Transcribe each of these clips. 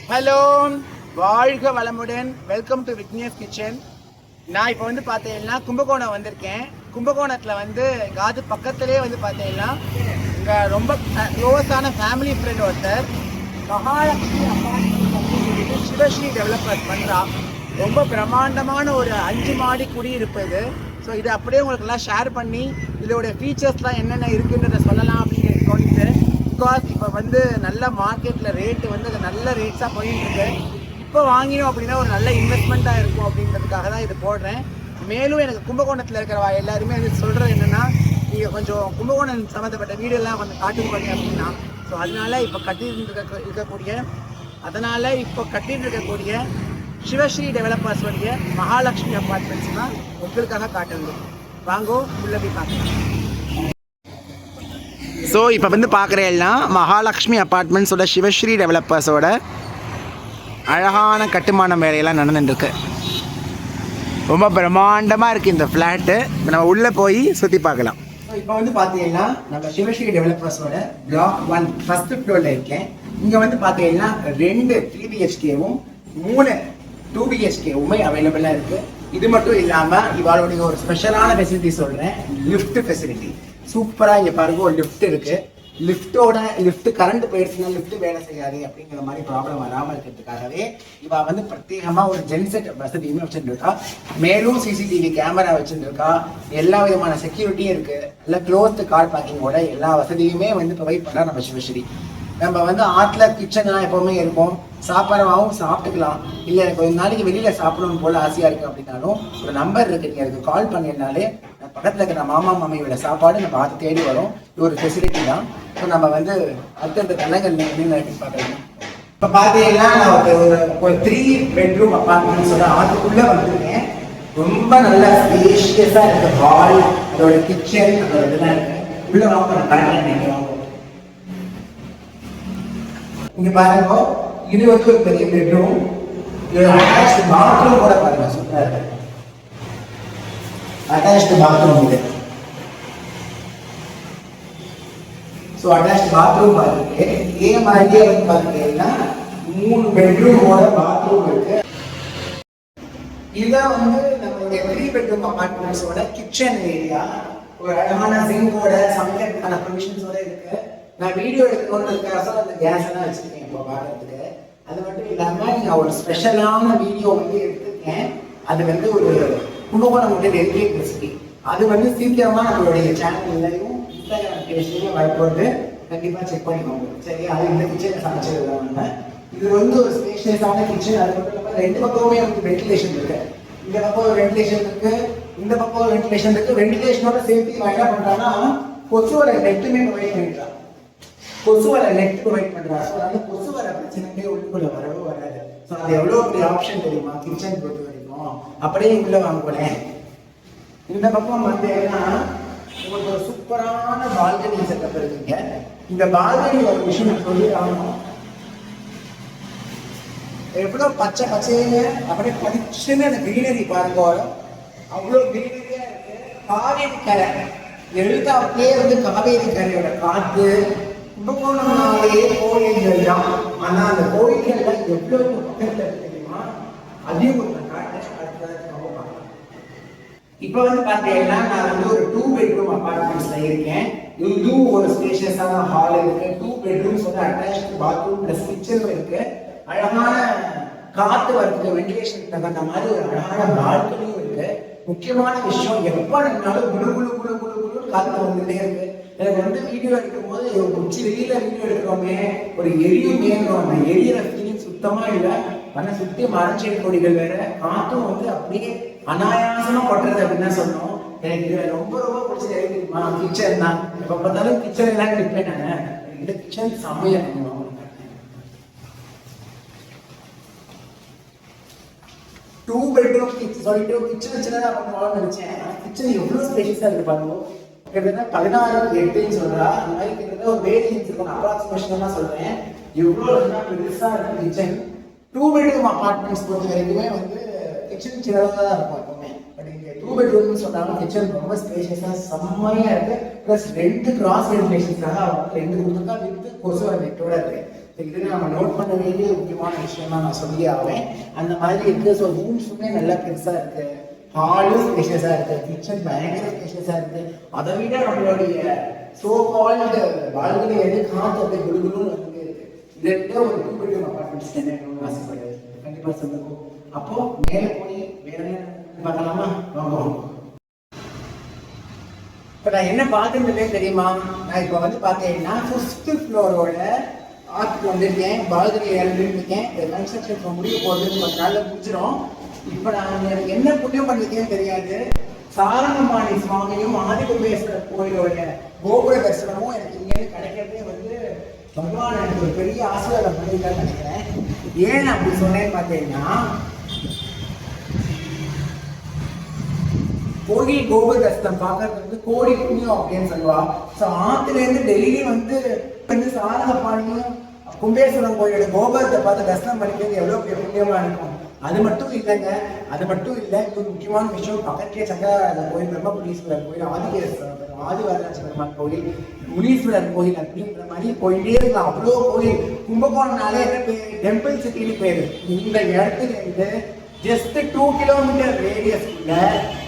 Hello, வாழ்க வளமுடன். Welcome to Vignesh kitchen. நான் இப்போ வந்து பார்த்தீங்கன்னா கும்பகோணம் வந்திருக்கேன். கும்பகோணத்தில் வந்து காது பக்கத்துலேயே வந்து பார்த்தீங்கன்னா இங்கே ரொம்ப க்ளோஸான ஃபேமிலி ஃப்ரெண்ட் ஒருத்தர் மகாலட்சுமி அப்பார்ட்மெண்ட் சிவஸ்ரீ டெவலப்பர்ஸ் பண்ணுறா. ரொம்ப பிரம்மாண்டமான ஒரு 5 மாடி குடியிருப்பு இது. ஸோ இது அப்படியே உங்களுக்கெல்லாம் ஷேர் பண்ணி இதோடைய ஃபீச்சர்ஸ்லாம் என்னென்ன இருக்குன்றதை சொல்லலாம் அப்படின்னு தோணுது. பிகாஸ் இப்போ வந்து நல்ல மார்க்கெட்டில் ரேட்டு வந்து அது நல்ல ரேட்ஸாக போயிட்டுருக்கு. இப்போ வாங்கினோம் அப்படின்னா ஒரு நல்ல இன்வெஸ்ட்மெண்ட்டாக இருக்கும் அப்படின்றதுக்காக தான் இது போடுறேன். மேலும் எனக்கு கும்பகோணத்தில் இருக்கிற எல்லாருமே வந்து சொல்கிறது என்னென்னா, நீங்கள் கொஞ்சம் கும்பகோணம் சம்மந்தப்பட்ட வீடியோலாம் வந்து காட்டுங்க அப்படின்னா. ஸோ இப்போ கட்டிட்டு இருக்கக்கூடிய சிவஸ்ரீ டெவலப்பர்ஸ் உடைய மகாலட்சுமி அப்பார்ட்மெண்ட்ஸ் தான் உங்களுக்காக காட்டுங்க. வாங்கோ உள்ள போய் பார்க்கலாம். ஸோ இப்போ வந்து பார்க்குறேன்னா மகாலட்சுமி அப்பார்ட்மெண்ட்ஸோட சிவஸ்ரீ டெவலப்பர்ஸோட அழகான கட்டுமான வேலையெல்லாம் நடந்துட்டுருக்கு. ரொம்ப பிரம்மாண்டமாக இருக்குது இந்த ஃப்ளாட்டு. இப்போ நம்ம உள்ளே போய் சுற்றி பார்க்கலாம். ஸோ இப்போ வந்து பார்த்தீங்கன்னா நம்ம சிவஸ்ரீ டெவலப்பர்ஸோட பிளாக் 1 ஃபர்ஸ்ட் ஃப்ளோரில் இருக்கேன். இங்கே வந்து பார்த்தீங்கன்னா 2 3 BHKவும் 3 2 BHKவுமே அவைலபிளாக இருக்குது. இது மட்டும் இல்லாமல் இவாளுடைய ஒரு ஸ்பெஷலான ஃபெசிலிட்டி சொல்கிறேன், லிஃப்ட் ஃபெசிலிட்டி. சூப்பராக இங்கே பாருங்க, ஒரு லிஃப்ட் இருக்குது. லிஃப்ட் கரண்ட் போயிடுச்சுன்னா லிஃப்ட் வேலை செய்யாது அப்படிங்கிற மாதிரி ப்ராப்ளம் வராமல் இருக்கிறதுக்காகவே இவ வந்து பிரத்யேகமாக ஒரு ஜென்செட் வசதியுமே வச்சுருக்கா. மேலும் CCTV கேமரா வச்சுருக்கா. எல்லா விதமான செக்யூரிட்டியும் இருக்குது. நல்ல க்ளோஸ்டு கார் பார்க்கிங்கோட எல்லா வசதியுமே வந்து ப்ரொவைட் பண்ணா நம்ம சிவஸ்ரீ. நம்ம வந்து ஆற்றுல கிச்சன்லாம் எப்போவுமே இருக்கும், சாப்பாடாகவும் சாப்பிட்டுக்கலாம். இல்லை எனக்கு ஒரு நாளைக்கு வெளியில் சாப்பிடணும் போல் ஆசையாக இருக்குது அப்படின்னாலும் ஒரு நம்பர் இருக்குது, நீங்கள் அதுக்கு கால் பண்ணியிருந்தாலே பக்கத்தில் இருக்கிற மாமா மாமியோட சாப்பாடு நம்ம பார்த்து தேடி வரும். இது ஒரு ஃபெசிலிட்டி தான். ஸோ நம்ம வந்து அடுத்தடுத்த தலங்கள் என்னென்னு பார்க்கலாம். இப்போ பார்த்தீங்கன்னா நான் ஒரு 3 பெட்ரூம் அப்பார்ட்மெண்ட்ஸோட ஆற்றுக்குள்ளே வந்துருக்கேன். ரொம்ப நல்ல ஸ்பேஷியஸாக இருக்குது. ஹால், அதோட கிச்சன், அதோட இதெல்லாம் இருக்குது. உள்ளே வாங்க கரெக்டாக நினைக்கிறோம். இங்க பாருங்க, இது வந்து ஒரு பெரிய பெட்ரூம். இது அட்டாச்டு பாத்ரூம் கூட பாருங்க, சூப்பரா இருக்கு. அட்டாச்டு பாத்ரூம் இது. சோ அட்டாச்டு பாத்ரூம் பாருங்க. இதே மாதிரியே வந்து பாத்தீங்கன்னா 3 பெட்ரூமோட பாத்ரூம் இருக்கு. இதுதான் வந்து நம்மளுடைய 3 பெட்ரூம் அபார்ட்மெண்ட்ஸோட கிச்சன் ஏரியா. ஒரு அழகான சிங்கோட சமைக்கிறதுக்கான ப்ரொவிஷன்ஸோட இருக்கு. நான் வீடியோ எடுக்கணுன்றதுக்காக அந்த கேஸ் எல்லாம் வச்சிருக்கேன் இப்போ பார்க்கறதுக்கு. அது மட்டும் இல்லாமல் நான் ஒரு ஸ்பெஷலான வீடியோ வந்து எடுத்திருக்கேன். அது வந்து ஒரு கும்பகோணம் டெலிகேட் ரெசிபி. அது வந்து சீக்கிரமாக நம்மளுடைய சேனல்லையும் இன்ஸ்டாகிராம் பேஜ்லையும் வரப்போது. கண்டிப்பாக செக் பண்ணிக்கோங்க. சரி, அது இந்த கிச்சனில் சமைச்சது. இது வந்து ஒரு ஸ்பேஷியஸான கிச்சன். அது மட்டும் இல்லாமல் 2 பக்கமுமே வந்து வென்டிலேஷன் இருக்கு. இந்த பக்கம் ஒரு வென்டிலேஷன் இருக்கு, இந்த பக்கம் ஒரு வென்டிலேஷன் இருக்கு. வென்டிலேஷனோட சேர்த்து என்ன பண்றாங்கன்னா கொசுவோட நெட்டுமே ப்ரொவைட் பண்ணிடுறான். கொசுவரை நெட் ப்ரொவைட் பண்றாங்க. ஸோ அதனால கொசுவரை பிரச்சனையே உள்ளுக்குள்ள வரவே வராது. ஸோ அது எவ்வளோ பெரிய ஆப்ஷன் தெரியுமா கிச்சன் பொறுத்த வரைக்கும். அப்படியே உள்ள வாங்குவேன். இந்த பக்கம் வந்தேன்னா உங்களுக்கு ஒரு சூப்பரான பால்கனி செட்டப் இருக்குங்க. இந்த பால்கனி ஒரு விஷயம் சொல்லி ஆகணும். எவ்வளோ பச்சை பச்சைங்க, அப்படியே பளிச்சுன்னு அந்த கிரீனரி பாருங்க. அவ்வளோ கிரீனரியா இருக்கு. காவேரி கரை எழுத்தாப்புலேயே வந்து காவேரி கரையோட காற்று. கும்பகோணம்னாலே கோயில்கள் தான். ஆனா அந்த கோயில்கள்லாம் எவ்வளவு பக்கத்துல தெரியுமா? அதையும் கொஞ்சம் இப்ப வந்து பாத்தீங்கன்னா நான் வந்து ஒரு 2 பெட்ரூம் அபார்ட்மெண்ட்ஸ்ல இருக்கேன். இதுவும் ஒரு ஸ்பேஷியஸான ஹால் இருக்கு. 2 பெட்ரூம்ஸ் வந்து அட்டாச்டு பாத்ரூம் பிளஸ் கிச்சன் இருக்கு. அழகான காத்து வரதுக்கு வென்டிலேஷன் தகுந்த மாதிரி ஒரு அழகான பால்கனியும் இருக்கு. முக்கியமான விஷயம், எப்ப இருந்தாலும் குழு குழு குழு குழு குழு காத்து வந்துட்டே இருக்கு. எனக்கு வந்து வீடியோ எடுக்கும் போது உச்சி வெளியில வீடியோ எடுக்கிறோமே, ஒரு எரியுமே, அந்த எரியிற ஃபீலிங் சுத்தமா இல்லை. ஆனால் சுற்றி மரச்செடி கொடிகள் வேற, காத்தும் வந்து அப்படியே அனாயாசமா கொட்டுறது அப்படின்னு தான் சொன்னோம். எனக்கு இதுல ரொம்ப ரொம்ப பிடிச்சது எது தெரியுமா? கிச்சன் தான். எப்ப பார்த்தாலும் கிச்சன் எல்லாம் கிளிப்பேன் நான். இந்த கிச்சன் செம்மையா இருக்கும். 2 பெட்ரூம் சொல்லிட்டு கிச்சன் சின்னதா பண்ணுவாங்கன்னு நினைச்சேன். கிச்சன் எவ்வளவு ஸ்பேஷியஸா இருக்கு பாருங்க. கிட்டத்தட்ட 16:8 சொல்றா. அந்த மாதிரி கிட்டத்தட்ட ஒரு வேரியன்ஸ் இருக்கும். அப்ராக்சிமேஷனா சொல்றேன். எவ்வளவு பெருசா இருக்கு கிச்சன். 2 பெட்ரூம் அபார்ட்மெண்ட்ஸ் பொறுத்த வரைக்குமே வந்து கிச்சன் சின்னதாக தான் இருக்கும் எப்பவுமே. பட் இங்கே 2 பெட்ரூம்னு சொன்னாலும் கிச்சன் ரொம்ப ஸ்பேஷியஸா செம்மையா இருக்கு. பிளஸ் 2 கிராஸ் வென்டிலேஷன்ஸ்க்காக அவங்க 2 கொடுத்துருக்கா வித் கொசு நெட்டோட இருக்கு. இது நம்ம நோட் பண்ண வேண்டிய முக்கியமான விஷயமா நான் சொல்லி ஆவேன். அந்த மாதிரி இருக்கு. ஸோ ரூம்ஸுமே நல்லா பெருசாக இருக்கு, ஹாலும் ஸ்பேஷியஸாக இருக்கு, கிச்சன் பயங்கர ஸ்பேஷியஸாக இருக்கு. அதை விட நம்மளுடைய சோ கால்டு பால்கனி வந்து காற்று அப்படியே குடுகுடுன்னு வந்துட்டே இருக்கு. இதை விட ஒரு 2 bedroom அப்பார்ட்மெண்ட்ஸ் என்ன ஆசைப்படுது கண்டிப்பாக சொல்லுங்க. அப்போ மேலே போய் வேற என்ன பார்க்கலாமா? வாங்குவோம். இப்போ நான் என்ன பார்த்துருந்ததே தெரியுமா? நான் இப்போ வந்து பார்த்தீங்கன்னா 5th ஃப்ளோரோட ஆர்ட்டுக்கு வந்திருக்கேன், பால்கனி இறந்துருக்கேன். இந்த கன்ஸ்ட்ரக்ஷன் முடிய போகுது, 10 நாளில் முடிச்சிடும். இப்போ நான் எனக்கு என்ன புண்ணியம் பண்ணிருக்கேன்னு தெரியாது. சாரங்கபாணி சுவாமியும் ஆதிகும்பேஸ்வரர் கோயிலோட கோபுர தரிசனமும் எனக்கு இங்கேருந்து கிடைக்கிறதே வந்து பகவான் எனக்கு ஒரு பெரிய ஆசீர்வாதம் பண்ணிருக்கான்னு நினைக்கிறேன். ஏன் அப்படி சொன்னேன்னு பார்த்தீங்கன்னா, கோயில் கோபுர தரிசனம் பார்க்கறது வந்து கோடி புண்ணியம் அப்படின்னு சொல்லுவா. ஸோ ஆற்றுலேருந்து டெய்லி வந்து சாரங்கபாணியும் கும்பேஸ்வரன் கோயிலோட கோபுரத்தை பார்த்து தரிசனம் பண்ணிக்கிறது எவ்வளோ பெரிய புண்ணியமா இருக்கும். அது மட்டும் இல்லைங்க, அது மட்டும் இல்லை, இன்னொரு முக்கியமான விஷயம், பக்கத்திலே சங்கராஜ கோயில், பிரம்மபுரீஸ்வரர் கோயில், ஆதிவரதராஜ பெருமாள் கோயில், முனீஸ்வரர் கோயில் அப்படின்ற மாதிரி போயிட்டே இருக்கலாம். அவ்வளோ கோயில். கும்பகோணம்னாலே என்ன டெம்பிள் சிட்டின்னு பேரு. இந்த இடத்துல இருந்து ஜஸ்ட் 2 கிலோமீட்டர் ரேடியஸ்ல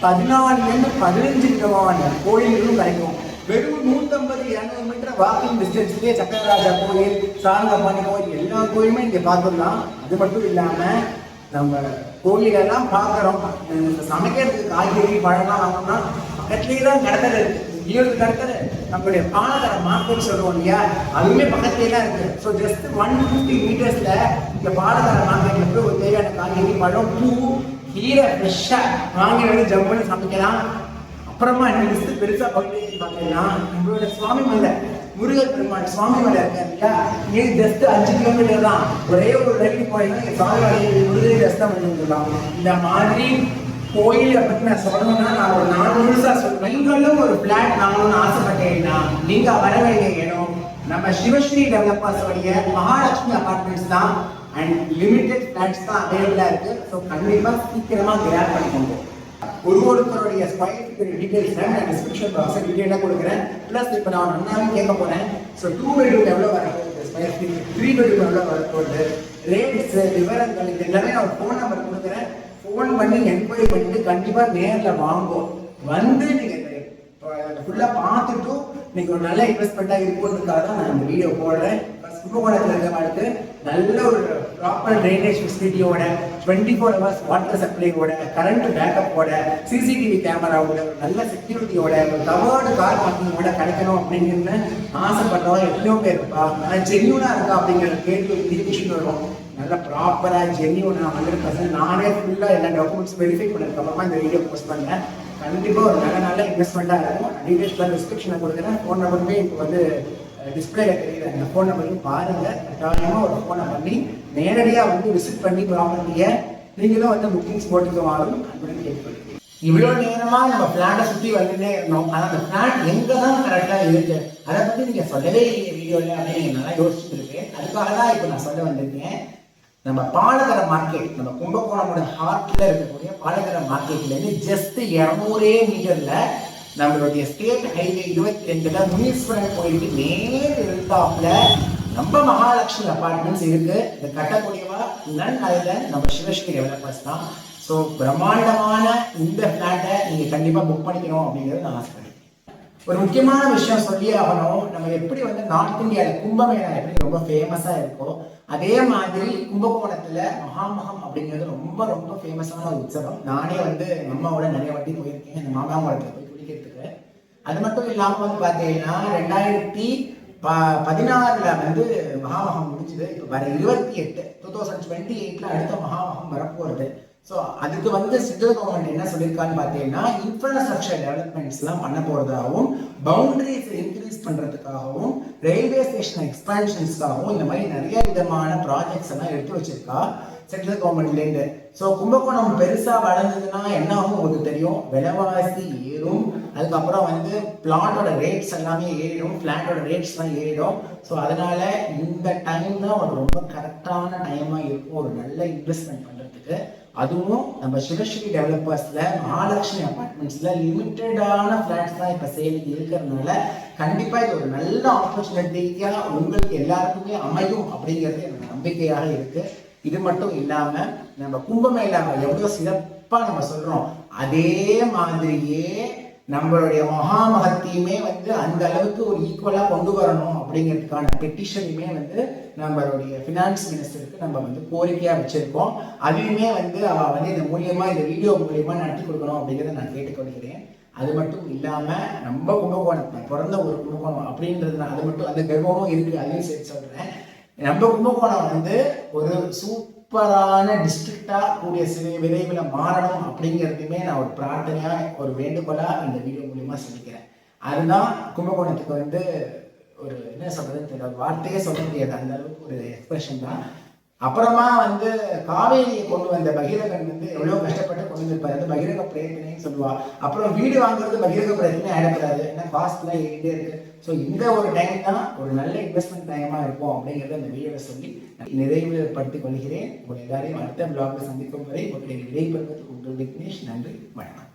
14 15 விதமான கோயில்களும் கிடைக்கும். வெறும் 150-200 மீட்டர் வாக்கிங் டிஸ்டன்ஸ்லேயே சக்கரராஜா கோயில், சாரங்கபாணி கோயில், எல்லா கோயிலுமே இங்கே பார்த்துடலாம். அது மட்டும் இல்லாமல் நம்ம கோயிலெல்லாம் பார்க்குறோம். சமைக்கிறதுக்கு காய்கறி பழம்லாம் வாங்கணும்னா பக்கத்துலேயே தான் கடற்கரை இருக்குது. ஈரோடு கடற்கரை, நம்மளுடைய பாலக்கரை மார்க்கெட் சொல்லுவோம் இல்லையா, அதுவுமே பக்கத்துலேயே தான் இருக்குது. ஸோ ஜஸ்ட் 150 மீட்டர்ஸில் இந்த பாலக்கரை மார்க்கெட்டில் போய் ஒரு தேவையான காய்கறி பழம் பூ கீரை ஃப்ரெஷ்ஷாக வாங்கி வந்து ஜம்முன்னு சமைக்கலாம். அப்புறமா என்ன லிஸ்ட் பெருசாக போயிட்டு பார்த்தீங்கன்னா, நம்மளோட சுவாமி மலை முருகர் பெருமாள் சுவாமி மலை இருக்கு இல்லையா, இங்கே ஜஸ்ட் 5 கிலோமீட்டர் தான். ஒரே ஒரு ரயில் போயிங்கன்னா சுவாமி முருகரை தரிசனம் பண்ணிக்கலாம். இந்த மாதிரி கோயிலை பற்றி நான் சொல்லணும்னா நான் ஒரு 4 நிமிஷம் சொல்லுவேன். நீங்களும் ஒரு பிளாட் வாங்கணும்னு ஆசைப்பட்டீங்கன்னா நீங்க வர வேண்டிய இடம் நம்ம சிவஸ்ரீ டெவலப்பர்ஸ் உடைய மகாலட்சுமி அபார்ட்மெண்ட்ஸ் தான். அண்ட் லிமிடெட் பிளாட்ஸ் தான் அவைலபிளா இருக்கு. ஸோ கண்டிப்பா சீக்கிரமா கிராப் பண்ணிக்கோங்க. ஒருத்தருடைய ஸ்கொயர் டீடைல்ஸ் நான் டிஸ்கிரிப்ஷன் பாக்ஸ்ல டீடைலா கொடுக்குறேன். பிளஸ் இப்போ நான் அண்ணாவே கேட்க போறேன். ஸோ 2 bedroom எவ்வளோ வரப்போகுது, ஸ்கொயர் ஃபீட் 3 bedroom எவ்வளோ வரப்போகுது, ரேட்ஸ் விவரங்கள் இது எல்லாமே நான் ஃபோன் நம்பர் கொடுக்குறேன். ஃபோன் பண்ணி என்கொயரி பண்ணிட்டு கண்டிப்பாக நேரில் வாங்குவோம். வந்து நீங்கள் ஃபுல்லாக பார்த்துட்டு நீங்கள் ஒரு நல்ல இன்வெஸ்ட்மெண்ட்டாக இருக்குன்றதுக்காக தான் நான் இந்த வீடியோ போடுறேன். கும்பகோணத்தில் இருக்கிறவங்களுக்கு நல்ல ஒரு ப்ராப்பர் ட்ரைனேஜ் ஃபெசிலிட்டியோட 24 hours வாட்டர் சப்ளையோட கரண்ட் பேக்கப்போட சிசிடிவி கேமராவோட நல்ல செக்யூரிட்டியோட ஒரு கவர்டு கார் பார்க்கிங்கோட கிடைக்கணும் அப்படின்னு ஆசைப்பட்டவங்க எவ்வளோ பேர் இருப்பா. ஆனால் ஜென்யூனாக இருக்கா அப்படிங்கிற கேள்வி டிஸ்கஷன் வரும். நல்லா ப்ராப்பராக ஜென்யூனாக 100% நானே ஃபுல்லாக எல்லா டாக்குமெண்ட்ஸ் வெரிஃபை பண்ணதுக்கப்புறமா இந்த வீடியோ போஸ்ட் பண்ணேன். கண்டிப்பாக ஒரு நல்ல இன்வெஸ்ட்மெண்ட்டாக இருக்கும். டீடைல்ஸ் டிஸ்கிரிப்ஷனில் கொடுக்குறேன். ஃபோன் நம்பருமே இப்போ வந்து டிஸ்பிளேல தெரியுது. அந்த ஃபோன் நம்பரையும் பாருங்க. கட்டாயமாக ஒரு ஃபோனை பண்ணி நேரடியாக வந்து விசிட் பண்ணி ப்ராப்பர்ட்டியை நீங்களும் வந்து புக்கிங்ஸ் போட்டுக்குவாலும் அப்படின்னு கேட்கணும். இவ்வளோ நேரமாக நம்ம பிளாட்டை சுற்றி வந்துட்டே இருந்தோம். ஆனால் அந்த பிளாட் எங்கே தான் கரெக்டாக இருக்கு அதை பற்றி நீங்கள் சொல்லவே இல்லையே வீடியோவில் அப்படின்னு நீங்கள் நல்லா யோசிச்சுட்டு இருக்கேன். அதுக்காக தான் இப்போ நான் சொல்ல வந்திருக்கேன். நம்ம பாலகர மார்க்கெட், நம்ம கும்பகோணமோட ஹார்ட்ல இருக்கக்கூடிய பாலகர மார்க்கெட்லேருந்து ஜஸ்ட் 200 மீட்டர்ல நம்மளுடைய ஸ்டேட் ஹைவே 22ல முனீஸ்வரன் கோயிலுக்கு நேர் இருந்தாப்புல நம்ம மகாலட்சுமி அபார்ட்மெண்ட்ஸ் இருக்கு. இதை கட்டக்கூடியவா நன் அதில் நம்ம சிவஸ்ரீ டெவலப்பர்ஸ் தான். ஸோ பிரம்மாண்டமான இந்த ஃப்ளாட்டை நீங்கள் கண்டிப்பாக புக் பண்ணிக்கணும் அப்படிங்கிறது நான் ஆசைப்படுறேன். ஒரு முக்கியமான விஷயம் சொல்லி ஆகணும். நம்ம எப்படி வந்து நார்த் இந்தியாவில் கும்பமேளா எப்படி ரொம்ப ஃபேமஸாக இருக்கோ அதே மாதிரி கும்பகோணத்தில் மகாமகம் அப்படிங்கிறது ரொம்ப ரொம்ப ஃபேமஸான ஒரு உற்சவம். நானே வந்து அம்மாவோட நிறைய வாட்டி போயிருக்கேன் இந்த மாமாங்குளத்தில் போய் குடிக்கிறதுக்கு. அது மட்டும் இல்லாமல் வந்து பார்த்தீங்கன்னா 2016 வந்து மகாமகம் முடிஞ்சுது. இப்போ வர 2028 அடுத்த மகாமகம் வரப்போகிறது. ஸோ அதுக்கு வந்து சென்ட்ரல் கவர்மெண்ட் என்ன சொல்லியிருக்கான்னு பார்த்தீங்கன்னா இன்ஃப்ராஸ்ட்ரக்சர் டெவலப்மெண்ட்ஸ்லாம் பண்ண போகிறதாகவும் பவுண்டரிஸ் இன்க்ரீஸ் பண்ணுறதுக்காகவும் ரயில்வே ஸ்டேஷன் எக்ஸ்பான்ஷன்ஸ்க்காகவும் இந்த மாதிரி நிறைய விதமான ப்ராஜெக்ட்ஸ் எல்லாம் எடுத்து வச்சிருக்கா சென்ட்ரல் கவர்மெண்ட்லேருந்து. ஸோ கும்பகோணம் பெருசாக வளர்ந்ததுன்னா என்ன ஆகும் உங்களுக்கு தெரியும், விலைவாசி ஏறும். அதுக்கப்புறம் வந்து பிளாட்டோட ரேட்ஸ் எல்லாமே ஏறிடும், ஃப்ளாட்டோட ரேட்ஸ்லாம் ஏறிடும். ஸோ அதனால இந்த டைம் தான் ஒரு ரொம்ப கரெக்டான டைமாக இருக்கும் ஒரு நல்ல இன்வெஸ்ட்மெண்ட் பண்ணுறதுக்கு. அதுவும் நம்ம சிவஸ்ரீ டெவலப்பர்ஸ்ல மகாலட்சுமி அபார்ட்மெண்ட்ஸ்ல லிமிட்டடான ஃபிளாட்ஸ் தான் இப்போ சேலுக்கு இருக்கிறதுனால கண்டிப்பா இது ஒரு நல்ல ஆப்பர்ச்சுனிட்டியா உங்களுக்கு எல்லாருக்குமே அமையும் அப்படிங்கிறது எனக்கு நம்பிக்கையாக இருக்கு. இது மட்டும் இல்லாம நம்ம கும்பமேளாவை எவ்வளவு சிறப்பா நம்ம சொல்றோம், அதே மாதிரியே நம்மளுடைய மகாமகத்தையுமே வந்து அந்த அளவுக்கு ஒரு ஈக்குவலா கொண்டு வரணும் அப்படிங்கிறதுக்கான பெட்டிஷனையுமே வந்து நம்மளுடைய ஃபினான்ஸ் மினிஸ்டருக்கு நம்ம வந்து கோரிக்கையா வச்சிருக்கோம். அதையுமே வந்து அவ வந்து இந்த மூலியமா இந்த வீடியோ மூலியமா நடத்தி கொடுக்கணும் அப்படிங்கிறத நான் கேட்டுக்கொள்கிறேன். அது மட்டும் இல்லாம நம்ம கும்பகோணம் பிறந்த ஒரு கும்பகோணம் அப்படின்றதுனால அது மட்டும் அந்த கர்வமும் இருக்கு, அதையும் சேர்த்து சொல்றேன். நம்ம கும்பகோணம் வந்து ஒரு சூப்பரான டிஸ்ட்ரிக்டா கூடிய விரைவில் மாறணும் அப்படிங்கிறதுமே நான் ஒரு பிரார்த்தனையா ஒரு வேண்டுகோளா இந்த வீடியோ மூலியமா சொல்லிக்கிறேன். அதுதான் கும்பகோணத்துக்கு வந்து ஒரு என்ன சொல்றதுன்னு தெரியல, ஒரு வார்த்தையே சொல்ல முடியாது, அந்த அளவுக்கு ஒரு எக்ஸ்பிரஷன் தான். அப்புறமா வந்து காவேரியை கொண்டு வந்த பகீரகன் வந்து எவ்வளவு கஷ்டப்பட்டு கொண்டு வந்திருப்பாரு, அது பகீரக பிரயத்தனைன்னு சொல்லுவா. அப்புறம் வீடு வாங்குறது பகீரக பிரயத்தனை ஆயிடக்கூடாது, ஏன்னா காஸ்ட்லாம் ஏறிட்டே இருக்கு. ஸோ இந்த ஒரு டைம் தான் ஒரு நல்ல இன்வெஸ்ட்மெண்ட் டைமா இருக்கும் அப்படிங்கிறத இந்த வீடியோவை சொல்லி நிறைவுபடுத்திக் கொள்கிறேன். உங்கள் எல்லாரையும் அடுத்த பிளாக்ல சந்திக்கும் வரை உங்களுடைய விடைபெறுவது உங்கள் விக்னேஷ். நன்றி, வணக்கம்.